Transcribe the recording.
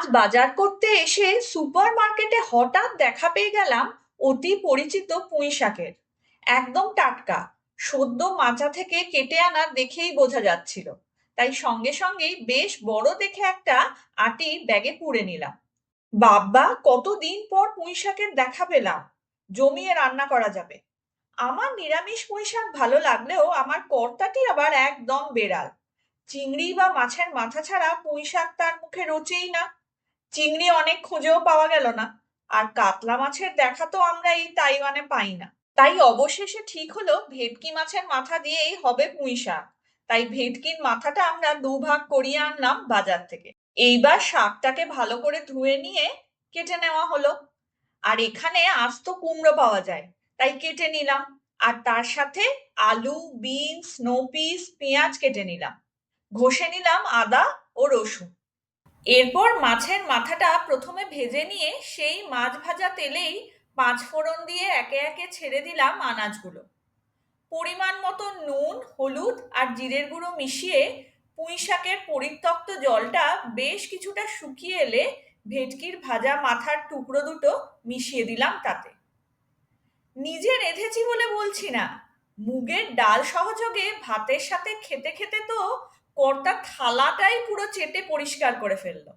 আজ বাজার করতে এসে সুপার মার্কেটে হঠাৎ দেখা পেয়ে গেলাম অতি পরিচিত পুঁই শাকের। একদম টাটকা, সদ্য মাচা থেকে কেটে আনা দেখেই বোঝা যাচ্ছিল। তাই সঙ্গে সঙ্গেই বেশ বড় দেখে একটা আটি ব্যাগে পুরে নিলাম। বাব্বা, কতদিন পর পুঁই শাকের দেখা পেলাম! জমিয়ে রান্না করা যাবে। আমার নিরামিষ পুঁই শাক ভালো লাগলেও আমার কর্তাটি আবার একদম বেড়াল। চিংড়ি বা মাছের মাথা ছাড়া পুঁই শাক তার মুখে রোচেই না। চিংড়ি অনেক খুঁজেও পাওয়া গেল না, আর কাতলা মাছের দেখা তো আমরা এই তাইওয়ানে পাই না। তাই অবশেষে ঠিক হলো ভেটকি মাছের মাথা দিয়েই হবে পুঁই শাক। তাই ভেটকির মাথাটা আমরা দুভাগ করিয়ে আনলাম বাজার থেকে। এইবার শাকটাকে ভালো করে ধুয়ে নিয়ে কেটে নেওয়া হলো। আর এখানে আস্ত কুমড়ো পাওয়া যায়, তাই কেটে নিলাম। আর তার সাথে আলু, বিনস, স্নো পিস, পেঁয়াজ কেটে নিলাম। ঘষে নিলাম আদা ও রসুন। এরপর মাছের মাথাটা প্রথমে ভেজে নিয়ে সেই মাছ ভাজা তেলেই পাঁচ ফোড়ন দিয়ে একে একে ছেড়ে দিলাম আনাজগুলো। পরিমাণ মতো নুন, হলুদ আর জিরের গুঁড়ো মিশিয়ে পুঁই শাকের পরিত্যক্ত জলটা বেশ কিছুটা শুকিয়ে এলে ভেটকির ভাজা মাথার টুকরো দুটো মিশিয়ে দিলাম তাতে। নিজে রেঁধেছি বলে বলছি না, মুগের ডাল সহযোগে ভাতের সাথে খেতে খেতে তো কর্তা থালাটাই পুরো চেটে পরিষ্কার করে ফেললো।